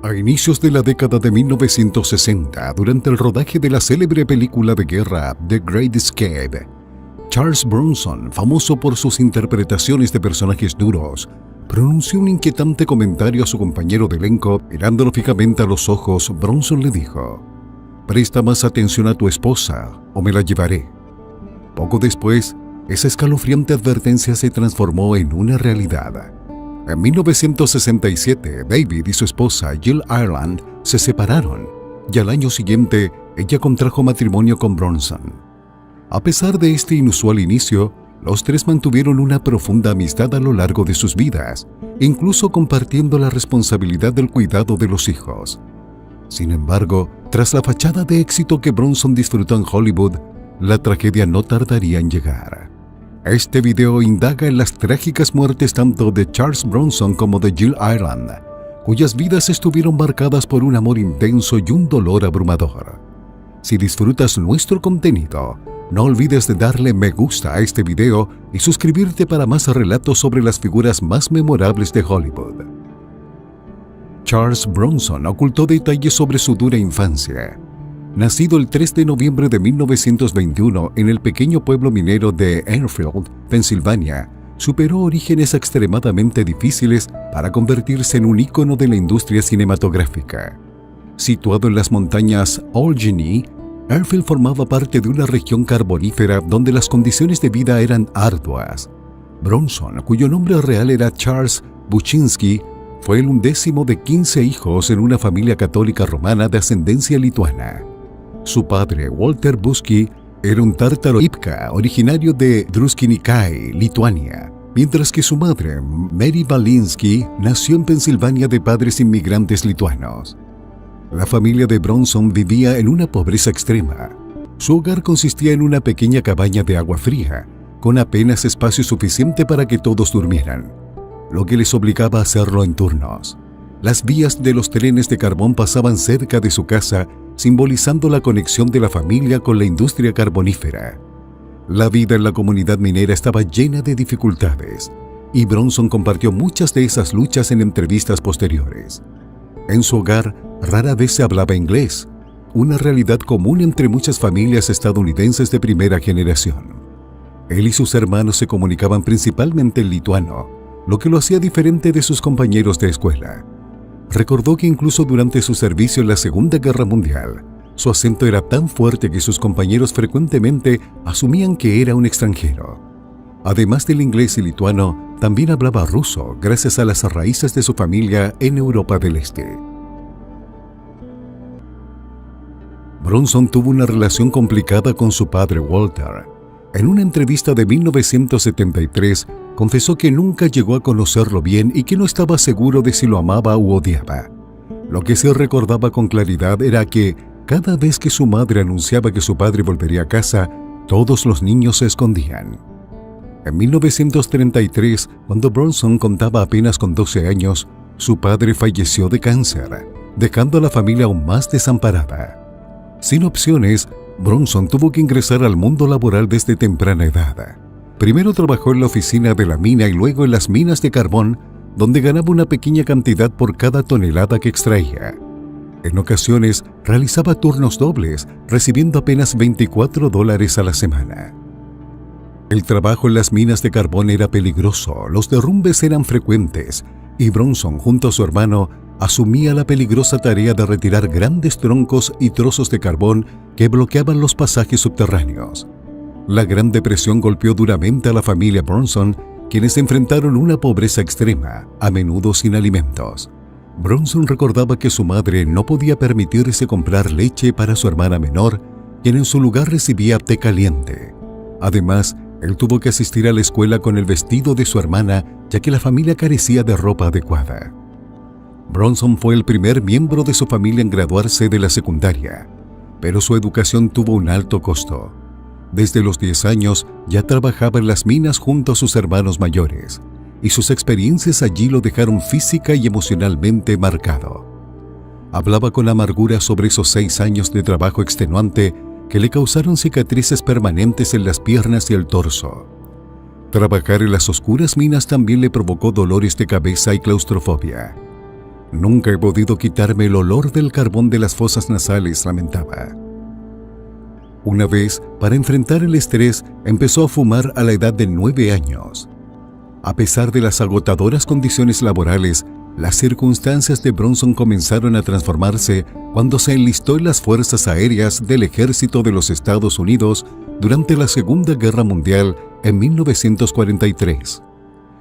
A inicios de la década de 1960, durante el rodaje de la célebre película de guerra The Great Escape, Charles Bronson, famoso por sus interpretaciones de personajes duros, pronunció un inquietante comentario a su compañero de elenco. Mirándolo fijamente a los ojos, Bronson le dijo: «Presta más atención a tu esposa o me la llevaré». Poco después, esa escalofriante advertencia se transformó en una realidad. En 1967, David y su esposa Jill Ireland se separaron y al año siguiente ella contrajo matrimonio con Bronson. A pesar de este inusual inicio, los tres mantuvieron una profunda amistad a lo largo de sus vidas, incluso compartiendo la responsabilidad del cuidado de los hijos. Sin embargo, tras la fachada de éxito que Bronson disfrutó en Hollywood, la tragedia no tardaría en llegar. Este video indaga en las trágicas muertes tanto de Charles Bronson como de Jill Ireland, cuyas vidas estuvieron marcadas por un amor intenso y un dolor abrumador. Si disfrutas nuestro contenido, no olvides de darle me gusta a este video y suscribirte para más relatos sobre las figuras más memorables de Hollywood. Charles Bronson ocultó detalles sobre su dura infancia. Nacido el 3 de noviembre de 1921 en el pequeño pueblo minero de Enfield, Pensilvania, superó orígenes extremadamente difíciles para convertirse en un ícono de la industria cinematográfica. Situado en las montañas Allegheny, Enfield formaba parte de una región carbonífera donde las condiciones de vida eran arduas. Bronson, cuyo nombre real era Charles Buczynski, fue el 11º de 15 hijos en una familia católica romana de ascendencia lituana. Su padre, Walter Buczki, era un tártaro Ipka, originario de Druskininkai, Lituania, mientras que su madre, Mary Balinsky, nació en Pensilvania de padres inmigrantes lituanos. La familia de Bronson vivía en una pobreza extrema. Su hogar consistía en una pequeña cabaña de agua fría, con apenas espacio suficiente para que todos durmieran, lo que les obligaba a hacerlo en turnos. Las vías de los trenes de carbón pasaban cerca de su casa, simbolizando la conexión de la familia con la industria carbonífera. La vida en la comunidad minera estaba llena de dificultades, y Bronson compartió muchas de esas luchas en entrevistas posteriores. En su hogar, rara vez se hablaba inglés, una realidad común entre muchas familias estadounidenses de primera generación. Él y sus hermanos se comunicaban principalmente en lituano, lo que lo hacía diferente de sus compañeros de escuela. Recordó que incluso durante su servicio en la Segunda Guerra Mundial, su acento era tan fuerte que sus compañeros frecuentemente asumían que era un extranjero. Además del inglés y lituano, también hablaba ruso gracias a las raíces de su familia en Europa del Este. Bronson tuvo una relación complicada con su padre Walter. En una entrevista de 1973, confesó que nunca llegó a conocerlo bien y que no estaba seguro de si lo amaba u odiaba. Lo que sí recordaba con claridad era que cada vez que su madre anunciaba que su padre volvería a casa, todos los niños se escondían. En 1933, cuando Bronson contaba apenas con 12 años, su padre falleció de cáncer, dejando a la familia aún más desamparada. Sin opciones, Bronson tuvo que ingresar al mundo laboral desde temprana edad. Primero trabajó en la oficina de la mina y luego en las minas de carbón, donde ganaba una pequeña cantidad por cada tonelada que extraía. En ocasiones, realizaba turnos dobles, recibiendo apenas $24 a la semana. El trabajo en las minas de carbón era peligroso, los derrumbes eran frecuentes, y Bronson, junto a su hermano, asumía la peligrosa tarea de retirar grandes troncos y trozos de carbón que bloqueaban los pasajes subterráneos. La Gran Depresión golpeó duramente a la familia Bronson, quienes enfrentaron una pobreza extrema, a menudo sin alimentos. Bronson recordaba que su madre no podía permitirse comprar leche para su hermana menor, quien en su lugar recibía té caliente. Además, él tuvo que asistir a la escuela con el vestido de su hermana, ya que la familia carecía de ropa adecuada. Bronson fue el primer miembro de su familia en graduarse de la secundaria, pero su educación tuvo un alto costo. Desde los 10 años ya trabajaba en las minas junto a sus hermanos mayores, y sus experiencias allí lo dejaron física y emocionalmente marcado. Hablaba con amargura sobre esos 6 años de trabajo extenuante que le causaron cicatrices permanentes en las piernas y el torso. Trabajar en las oscuras minas también le provocó dolores de cabeza y claustrofobia. Nunca he podido quitarme el olor del carbón de las fosas nasales, lamentaba. Una vez, para enfrentar el estrés, empezó a fumar a la edad de 9 años. A pesar de las agotadoras condiciones laborales, las circunstancias de Bronson comenzaron a transformarse cuando se enlistó en las Fuerzas Aéreas del Ejército de los Estados Unidos durante la Segunda Guerra Mundial en 1943.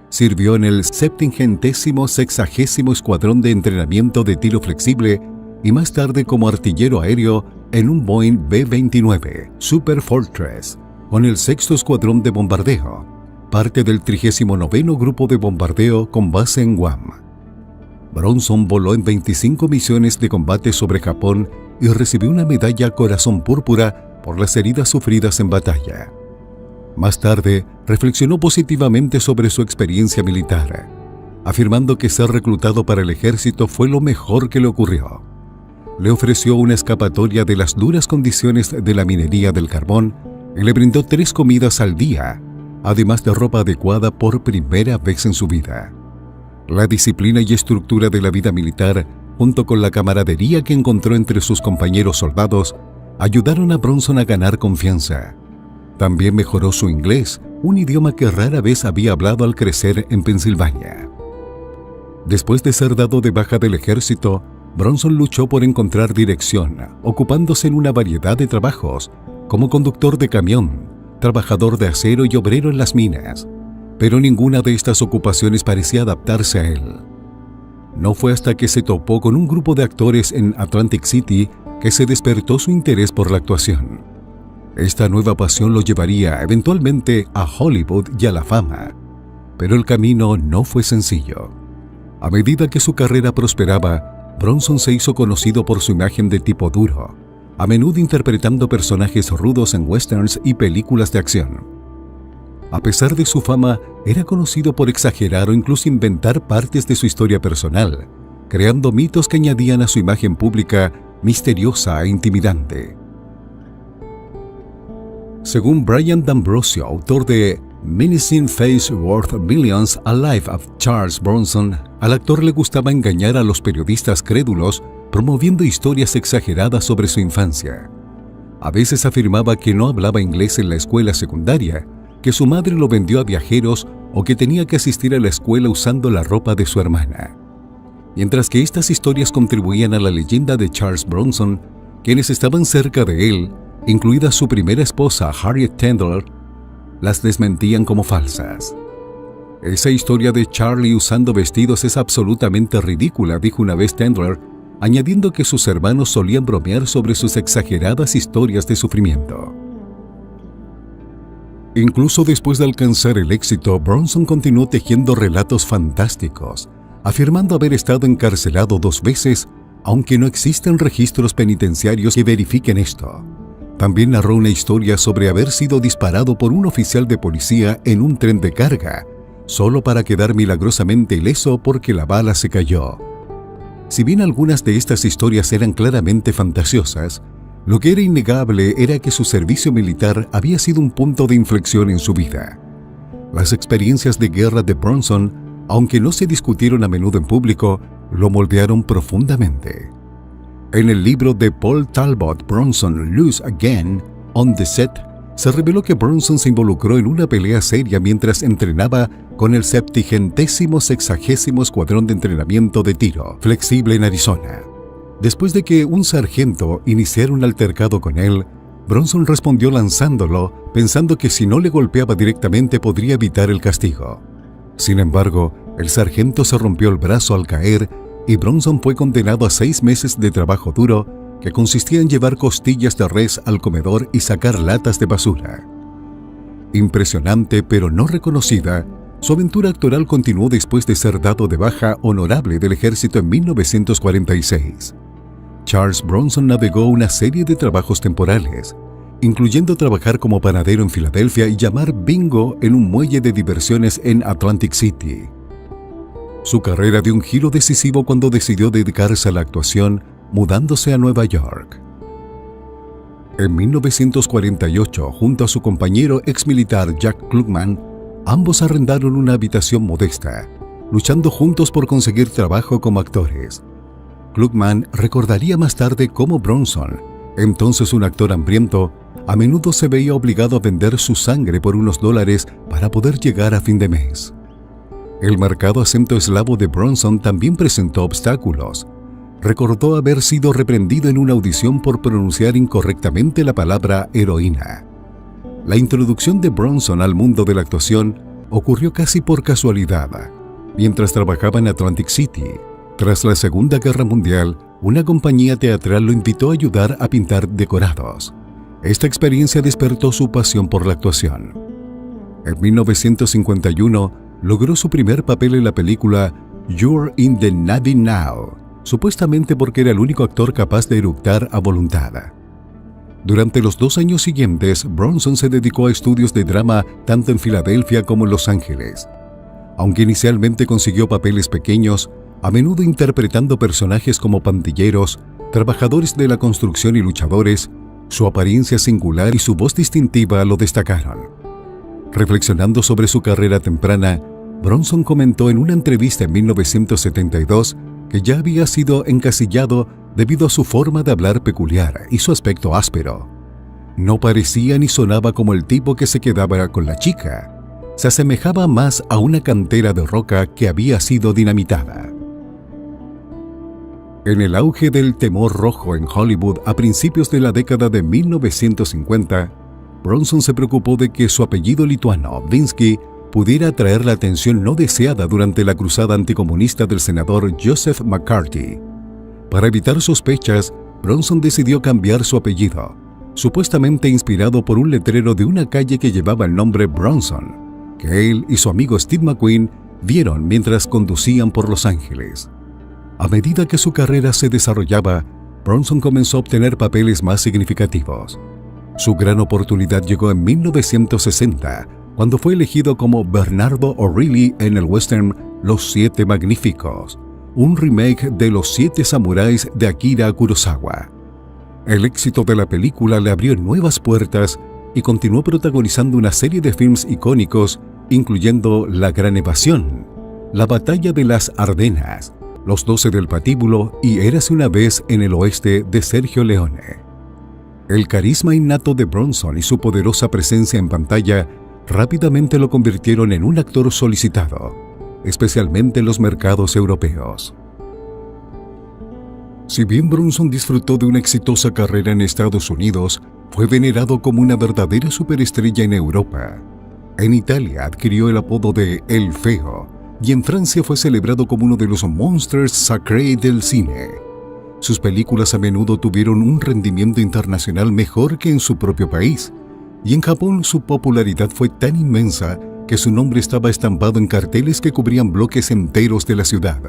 Sirvió en el 70º Escuadrón de Entrenamiento de Tiro Flexible y más tarde como artillero aéreo en un Boeing B-29 Super Fortress con el 6º Escuadrón de Bombardeo, parte del 39º Grupo de Bombardeo con base en Guam. Bronson voló en 25 misiones de combate sobre Japón y recibió una medalla Corazón Púrpura por las heridas sufridas en batalla. Más tarde, reflexionó positivamente sobre su experiencia militar, afirmando que ser reclutado para el ejército fue lo mejor que le ocurrió. Le ofreció una escapatoria de las duras condiciones de la minería del carbón y le brindó 3 comidas al día, además de ropa adecuada por primera vez en su vida. La disciplina y estructura de la vida militar, junto con la camaradería que encontró entre sus compañeros soldados, ayudaron a Bronson a ganar confianza. También mejoró su inglés, un idioma que rara vez había hablado al crecer en Pensilvania. Después de ser dado de baja del ejército, Bronson luchó por encontrar dirección, ocupándose en una variedad de trabajos, como conductor de camión, trabajador de acero y obrero en las minas, pero ninguna de estas ocupaciones parecía adaptarse a él. No fue hasta que se topó con un grupo de actores en Atlantic City que se despertó su interés por la actuación. Esta nueva pasión lo llevaría eventualmente a Hollywood y a la fama, pero el camino no fue sencillo. A medida que su carrera prosperaba, Bronson se hizo conocido por su imagen de tipo duro, a menudo interpretando personajes rudos en westerns y películas de acción. A pesar de su fama, era conocido por exagerar o incluso inventar partes de su historia personal, creando mitos que añadían a su imagen pública misteriosa e intimidante. Según Brian D'Ambrosio, autor de Menacing Face Worth Millions, A Life of Charles Bronson, al actor le gustaba engañar a los periodistas crédulos promoviendo historias exageradas sobre su infancia. A veces afirmaba que no hablaba inglés en la escuela secundaria, que su madre lo vendió a viajeros o que tenía que asistir a la escuela usando la ropa de su hermana. Mientras que estas historias contribuían a la leyenda de Charles Bronson, quienes estaban cerca de él, incluida su primera esposa Harriet Tendler, las desmentían como falsas. Esa historia de Charlie usando vestidos es absolutamente ridícula, dijo una vez Tendler, añadiendo que sus hermanos solían bromear sobre sus exageradas historias de sufrimiento. Incluso después de alcanzar el éxito, Bronson continuó tejiendo relatos fantásticos, afirmando haber estado encarcelado 2 veces, aunque no existen registros penitenciarios que verifiquen esto. También narró una historia sobre haber sido disparado por un oficial de policía en un tren de carga, solo para quedar milagrosamente ileso porque la bala se cayó. Si bien algunas de estas historias eran claramente fantasiosas, lo que era innegable era que su servicio militar había sido un punto de inflexión en su vida. Las experiencias de guerra de Bronson, aunque no se discutieron a menudo en público, lo moldearon profundamente. En el libro de Paul Talbot, Bronson Lose Again, On the Set, se reveló que Bronson se involucró en una pelea seria mientras entrenaba con el 70º Escuadrón de Entrenamiento de Tiro Flexible en Arizona. Después de que un sargento iniciara un altercado con él, Bronson respondió lanzándolo, pensando que si no le golpeaba directamente podría evitar el castigo. Sin embargo, el sargento se rompió el brazo al caer y Bronson fue condenado a 6 meses de trabajo duro que consistía en llevar costillas de res al comedor y sacar latas de basura. Impresionante pero no reconocida, su aventura actoral continuó después de ser dado de baja honorable del ejército en 1946. Charles Bronson navegó una serie de trabajos temporales, incluyendo trabajar como panadero en Filadelfia y llamar bingo en un muelle de diversiones en Atlantic City. Su carrera dio un giro decisivo cuando decidió dedicarse a la actuación, mudándose a Nueva York. En 1948, junto a su compañero exmilitar Jack Klugman, ambos arrendaron una habitación modesta, luchando juntos por conseguir trabajo como actores. Klugman recordaría más tarde cómo Bronson, entonces un actor hambriento, a menudo se veía obligado a vender su sangre por unos dólares para poder llegar a fin de mes. El marcado acento eslavo de Bronson también presentó obstáculos. Recordó haber sido reprendido en una audición por pronunciar incorrectamente la palabra heroína. La introducción de Bronson al mundo de la actuación ocurrió casi por casualidad, mientras trabajaba en Atlantic City. Tras la Segunda Guerra Mundial, una compañía teatral lo invitó a ayudar a pintar decorados. Esta experiencia despertó su pasión por la actuación. En 1951, logró su primer papel en la película You're in the Navy Now, supuestamente porque era el único actor capaz de eructar a voluntad. Durante los 2 años siguientes, Bronson se dedicó a estudios de drama tanto en Filadelfia como en Los Ángeles. Aunque inicialmente consiguió papeles pequeños, a menudo interpretando personajes como pandilleros, trabajadores de la construcción y luchadores, su apariencia singular y su voz distintiva lo destacaron. Reflexionando sobre su carrera temprana, Bronson comentó en una entrevista en 1972 que ya había sido encasillado debido a su forma de hablar peculiar y su aspecto áspero. No parecía ni sonaba como el tipo que se quedaba con la chica. Se asemejaba más a una cantera de roca que había sido dinamitada. En el auge del temor rojo en Hollywood a principios de la década de 1950, Bronson se preocupó de que su apellido lituano, Blinsky, pudiera atraer la atención no deseada durante la cruzada anticomunista del senador Joseph McCarthy. Para evitar sospechas, Bronson decidió cambiar su apellido, supuestamente inspirado por un letrero de una calle que llevaba el nombre Bronson, que él y su amigo Steve McQueen vieron mientras conducían por Los Ángeles. A medida que su carrera se desarrollaba, Bronson comenzó a obtener papeles más significativos. Su gran oportunidad llegó en 1960, cuando fue elegido como Bernardo O'Reilly en el western Los Siete Magníficos, un remake de Los Siete Samuráis de Akira Kurosawa. El éxito de la película le abrió nuevas puertas y continuó protagonizando una serie de films icónicos, incluyendo La Gran Evasión, La Batalla de las Ardenas, Los 12 del Patíbulo y Érase una vez en el oeste de Sergio Leone. El carisma innato de Bronson y su poderosa presencia en pantalla rápidamente lo convirtieron en un actor solicitado, especialmente en los mercados europeos. Si bien Bronson disfrutó de una exitosa carrera en Estados Unidos, fue venerado como una verdadera superestrella en Europa. En Italia adquirió el apodo de El Feo, y en Francia fue celebrado como uno de los monsters sacrés del cine. Sus películas a menudo tuvieron un rendimiento internacional mejor que en su propio país, y en Japón su popularidad fue tan inmensa que su nombre estaba estampado en carteles que cubrían bloques enteros de la ciudad.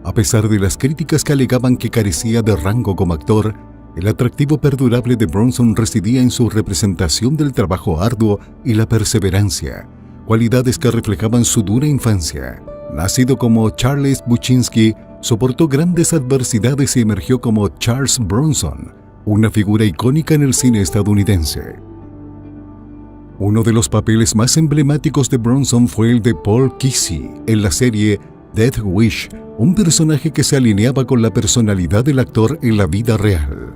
A pesar de las críticas que alegaban que carecía de rango como actor, el atractivo perdurable de Bronson residía en su representación del trabajo arduo y la perseverancia, cualidades que reflejaban su dura infancia. Nacido como Charles Buczynski, soportó grandes adversidades y emergió como Charles Bronson, una figura icónica en el cine estadounidense. Uno de los papeles más emblemáticos de Bronson fue el de Paul Kesey en la serie Death Wish, un personaje que se alineaba con la personalidad del actor en la vida real.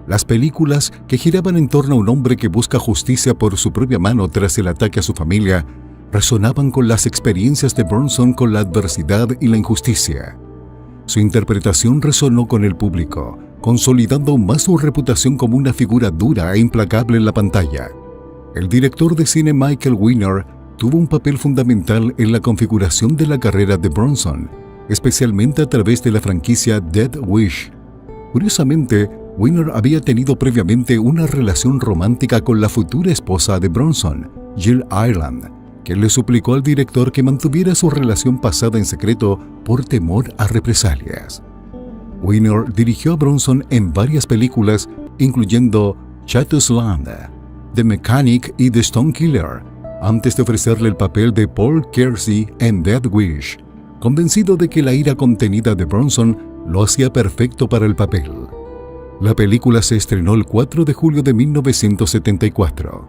Las películas, que giraban en torno a un hombre que busca justicia por su propia mano tras el ataque a su familia, resonaban con las experiencias de Bronson con la adversidad y la injusticia. Su interpretación resonó con el público, consolidando aún más su reputación como una figura dura e implacable en la pantalla. El director de cine Michael Winner tuvo un papel fundamental en la configuración de la carrera de Bronson, especialmente a través de la franquicia Death Wish. Curiosamente, Winner había tenido previamente una relación romántica con la futura esposa de Bronson, Jill Ireland, que le suplicó al director que mantuviera su relación pasada en secreto por temor a represalias. Winner dirigió a Bronson en varias películas, incluyendo Chateau's Land, The Mechanic y The Stone Killer, antes de ofrecerle el papel de Paul Kersey en Death Wish, convencido de que la ira contenida de Bronson lo hacía perfecto para el papel. La película se estrenó el 4 de julio de 1974.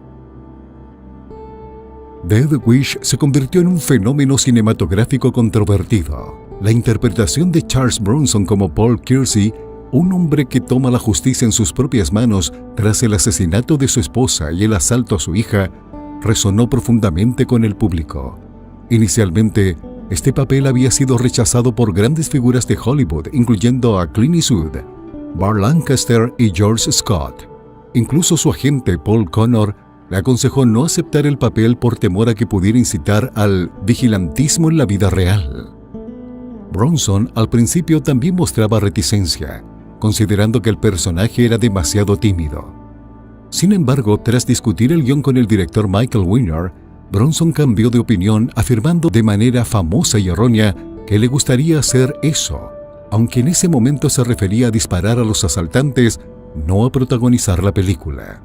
Death Wish se convirtió en un fenómeno cinematográfico controvertido. La interpretación de Charles Bronson como Paul Kersey, un hombre que toma la justicia en sus propias manos tras el asesinato de su esposa y el asalto a su hija, resonó profundamente con el público. Inicialmente, este papel había sido rechazado por grandes figuras de Hollywood, incluyendo a Clint Eastwood, Burt Lancaster y George Scott. Incluso su agente Paul Connor le aconsejó no aceptar el papel por temor a que pudiera incitar al vigilantismo en la vida real. Bronson al principio también mostraba reticencia, considerando que el personaje era demasiado tímido. Sin embargo, tras discutir el guión con el director Michael Winner, Bronson cambió de opinión, afirmando de manera famosa y errónea que le gustaría hacer eso, aunque en ese momento se refería a disparar a los asaltantes, no a protagonizar la película.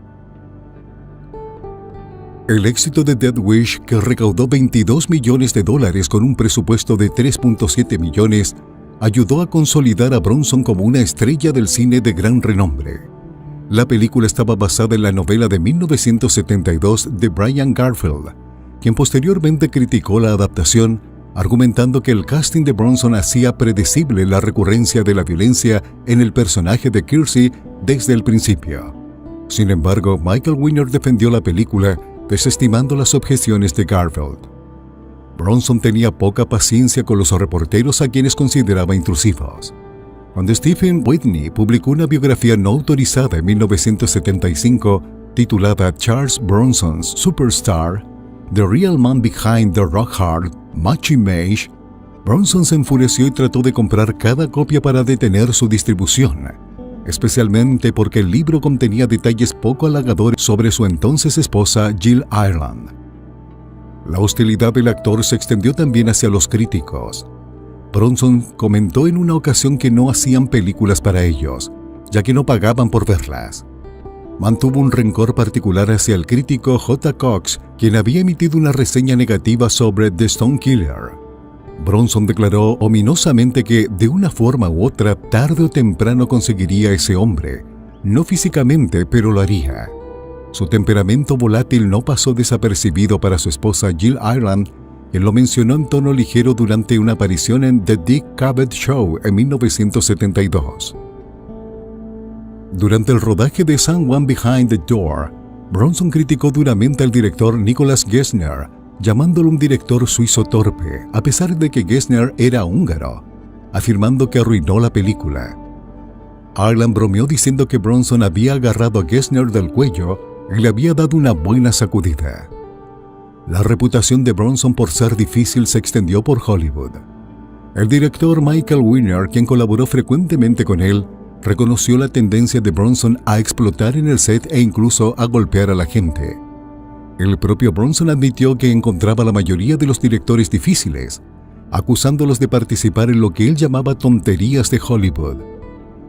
El éxito de Death Wish, que recaudó $22 millones con un presupuesto de 3.7 millones, ayudó a consolidar a Bronson como una estrella del cine de gran renombre. La película estaba basada en la novela de 1972 de Brian Garfield, quien posteriormente criticó la adaptación, argumentando que el casting de Bronson hacía predecible la recurrencia de la violencia en el personaje de Kersey desde el principio. Sin embargo, Michael Winner defendió la película, desestimando las objeciones de Garfield. Bronson tenía poca paciencia con los reporteros a quienes consideraba intrusivos. Cuando Stephen Whitney publicó una biografía no autorizada en 1975 titulada Charles Bronson's Superstar, The Real Man Behind the Rock Hard Match Image, Bronson se enfureció y trató de comprar cada copia para detener su distribución, especialmente porque el libro contenía detalles poco halagadores sobre su entonces esposa Jill Ireland. La hostilidad del actor se extendió también hacia los críticos. Bronson comentó en una ocasión que no hacían películas para ellos, ya que no pagaban por verlas. Mantuvo un rencor particular hacia el crítico J. Cox, quien había emitido una reseña negativa sobre The Stone Killer. Bronson declaró ominosamente que, de una forma u otra, tarde o temprano conseguiría a ese hombre. No físicamente, pero lo haría. Su temperamento volátil no pasó desapercibido para su esposa Jill Ireland, quien lo mencionó en tono ligero durante una aparición en The Dick Cavett Show en 1972. Durante el rodaje de Someone Behind the Door, Bronson criticó duramente al director Nicholas Gessner, llamándolo un director suizo torpe, a pesar de que Gessner era húngaro, afirmando que arruinó la película. Ireland bromeó diciendo que Bronson había agarrado a Gessner del cuello y le había dado una buena sacudida. La reputación de Bronson por ser difícil se extendió por Hollywood. El director Michael Winner, quien colaboró frecuentemente con él, reconoció la tendencia de Bronson a explotar en el set e incluso a golpear a la gente. El propio Bronson admitió que encontraba a la mayoría de los directores difíciles, acusándolos de participar en lo que él llamaba tonterías de Hollywood.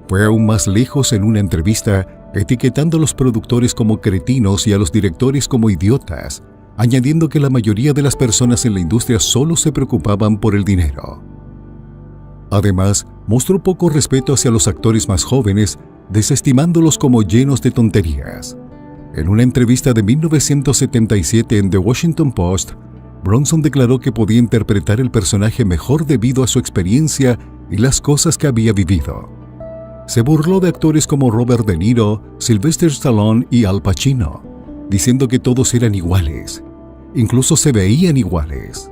Fue aún más lejos en una entrevista, etiquetando a los productores como cretinos y a los directores como idiotas, añadiendo que la mayoría de las personas en la industria solo se preocupaban por el dinero. Además, mostró poco respeto hacia los actores más jóvenes, desestimándolos como llenos de tonterías. En una entrevista de 1977 en The Washington Post, Bronson declaró que podía interpretar el personaje mejor debido a su experiencia y las cosas que había vivido. Se burló de actores como Robert De Niro, Sylvester Stallone y Al Pacino, diciendo que todos eran iguales, incluso se veían iguales.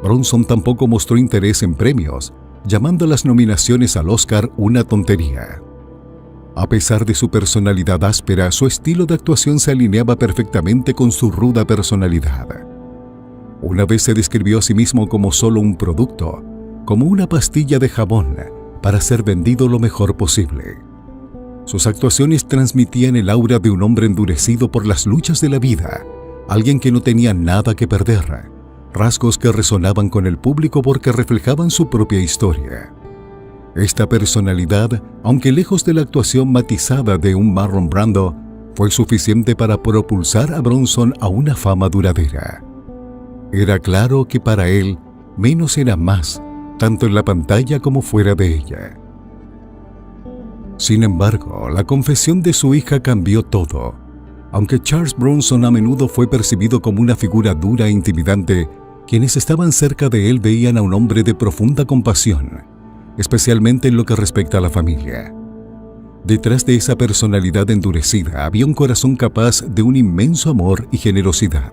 Bronson tampoco mostró interés en premios, llamando las nominaciones al Oscar una tontería. A pesar de su personalidad áspera, su estilo de actuación se alineaba perfectamente con su ruda personalidad. Una vez se describió a sí mismo como solo un producto, como una pastilla de jabón, para ser vendido lo mejor posible. Sus actuaciones transmitían el aura de un hombre endurecido por las luchas de la vida, alguien que no tenía nada que perder, rasgos que resonaban con el público porque reflejaban su propia historia. Esta personalidad, aunque lejos de la actuación matizada de un Marlon Brando, fue suficiente para propulsar a Bronson a una fama duradera. Era claro que para él, menos era más, tanto en la pantalla como fuera de ella. Sin embargo, la confesión de su hija cambió todo. Aunque Charles Bronson a menudo fue percibido como una figura dura e intimidante, quienes estaban cerca de él veían a un hombre de profunda compasión, especialmente en lo que respecta a la familia. Detrás de esa personalidad endurecida había un corazón capaz de un inmenso amor y generosidad.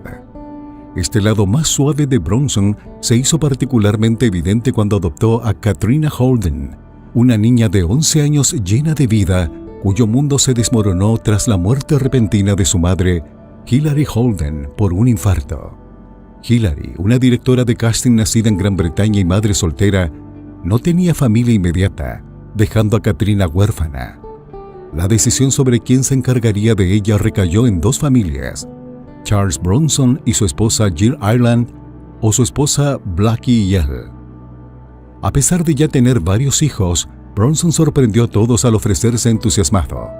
Este lado más suave de Bronson se hizo particularmente evidente cuando adoptó a Katrina Holden, una niña de 11 años llena de vida, cuyo mundo se desmoronó tras la muerte repentina de su madre, Hilary Holden, por un infarto. Hilary, una directora de casting nacida en Gran Bretaña y madre soltera, no tenía familia inmediata, dejando a Katrina huérfana. La decisión sobre quién se encargaría de ella recayó en dos familias, Charles Bronson y su esposa Jill Ireland, o su esposa Blackie Yell. A pesar de ya tener varios hijos, Bronson sorprendió a todos al ofrecerse entusiasmado.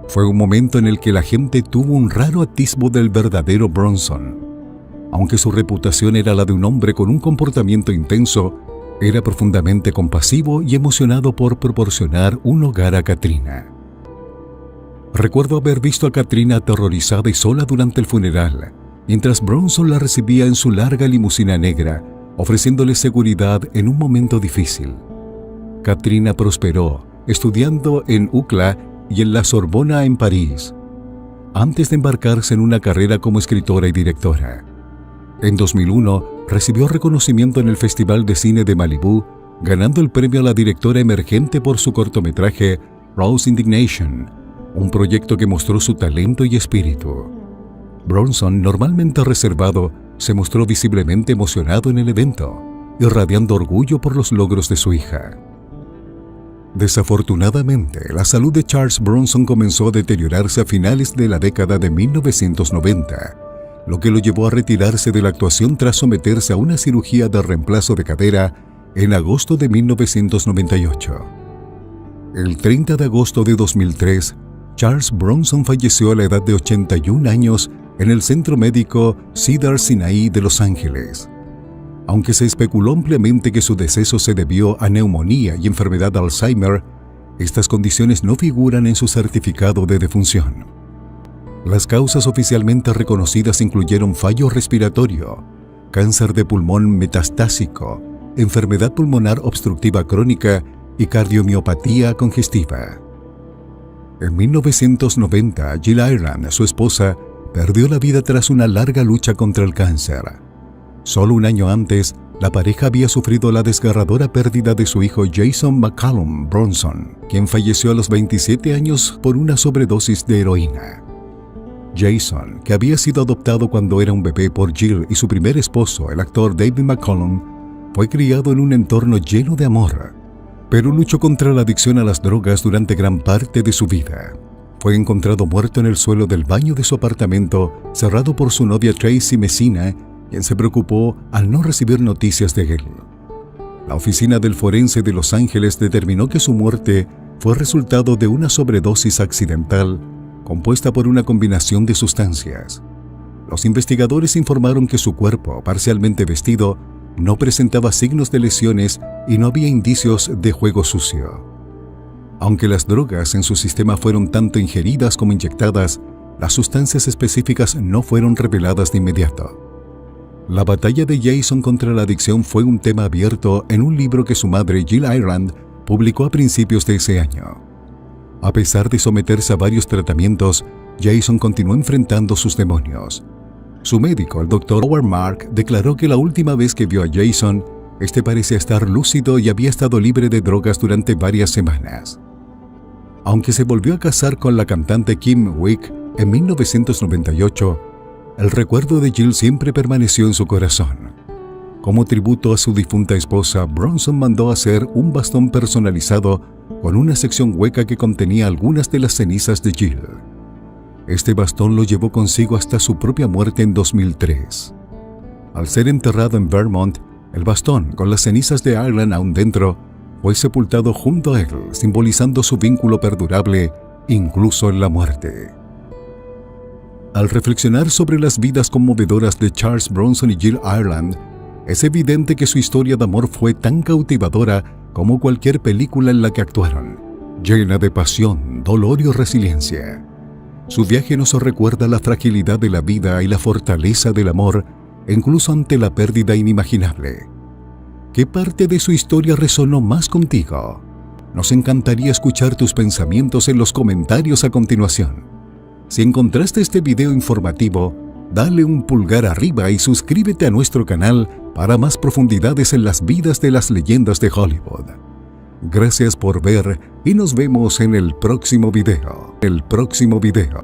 Fue un momento en el que la gente tuvo un raro atisbo del verdadero Bronson. Aunque su reputación era la de un hombre con un comportamiento intenso, era profundamente compasivo y emocionado por proporcionar un hogar a Katrina. Recuerdo haber visto a Katrina aterrorizada y sola durante el funeral, mientras Bronson la recibía en su larga limusina negra, ofreciéndole seguridad en un momento difícil. Katrina prosperó, estudiando en UCLA y en la Sorbona en París, antes de embarcarse en una carrera como escritora y directora. En 2001, recibió reconocimiento en el Festival de Cine de Malibú, ganando el premio a la directora emergente por su cortometraje Rose Indignation, un proyecto que mostró su talento y espíritu. Bronson, normalmente reservado, se mostró visiblemente emocionado en el evento, irradiando orgullo por los logros de su hija. Desafortunadamente, la salud de Charles Bronson comenzó a deteriorarse a finales de la década de 1990, lo que lo llevó a retirarse de la actuación tras someterse a una cirugía de reemplazo de cadera en agosto de 1998. El 30 de agosto de 2003, Charles Bronson falleció a la edad de 81 años en el Centro Médico Cedars-Sinai de Los Ángeles. Aunque se especuló ampliamente que su deceso se debió a neumonía y enfermedad de Alzheimer, estas condiciones no figuran en su certificado de defunción. Las causas oficialmente reconocidas incluyeron fallo respiratorio, cáncer de pulmón metastásico, enfermedad pulmonar obstructiva crónica y cardiomiopatía congestiva. En 1990, Jill Ireland, su esposa, perdió la vida tras una larga lucha contra el cáncer. Solo un año antes, la pareja había sufrido la desgarradora pérdida de su hijo Jason McCallum Bronson, quien falleció a los 27 años por una sobredosis de heroína. Jason, que había sido adoptado cuando era un bebé por Jill y su primer esposo, el actor David McCallum, fue criado en un entorno lleno de amor, pero luchó contra la adicción a las drogas durante gran parte de su vida. Fue encontrado muerto en el suelo del baño de su apartamento, cerrado por su novia Tracy Messina, quien se preocupó al no recibir noticias de él. La oficina del forense de Los Ángeles determinó que su muerte fue resultado de una sobredosis accidental compuesta por una combinación de sustancias. Los investigadores informaron que su cuerpo, parcialmente vestido, no presentaba signos de lesiones y no había indicios de juego sucio. Aunque las drogas en su sistema fueron tanto ingeridas como inyectadas, las sustancias específicas no fueron reveladas de inmediato. La batalla de Jason contra la adicción fue un tema abierto en un libro que su madre Jill Ireland publicó a principios de ese año. A pesar de someterse a varios tratamientos, Jason continuó enfrentando sus demonios. Su médico, el Dr. Howard Mark, declaró que la última vez que vio a Jason, este parecía estar lúcido y había estado libre de drogas durante varias semanas. Aunque se volvió a casar con la cantante Kim Wick en 1998, el recuerdo de Jill siempre permaneció en su corazón. Como tributo a su difunta esposa, Bronson mandó hacer un bastón personalizado con una sección hueca que contenía algunas de las cenizas de Jill. Este bastón lo llevó consigo hasta su propia muerte en 2003. Al ser enterrado en Vermont, el bastón, con las cenizas de Ireland aún dentro, fue sepultado junto a él, simbolizando su vínculo perdurable, incluso en la muerte. Al reflexionar sobre las vidas conmovedoras de Charles Bronson y Jill Ireland, es evidente que su historia de amor fue tan cautivadora como cualquier película en la que actuaron, llena de pasión, dolor y resiliencia. Su viaje nos recuerda la fragilidad de la vida y la fortaleza del amor, incluso ante la pérdida inimaginable. ¿Qué parte de su historia resonó más contigo? Nos encantaría escuchar tus pensamientos en los comentarios a continuación. Si encontraste este video informativo, dale un pulgar arriba y suscríbete a nuestro canal para más profundidades en las vidas de las leyendas de Hollywood. Gracias por ver y nos vemos en el próximo video.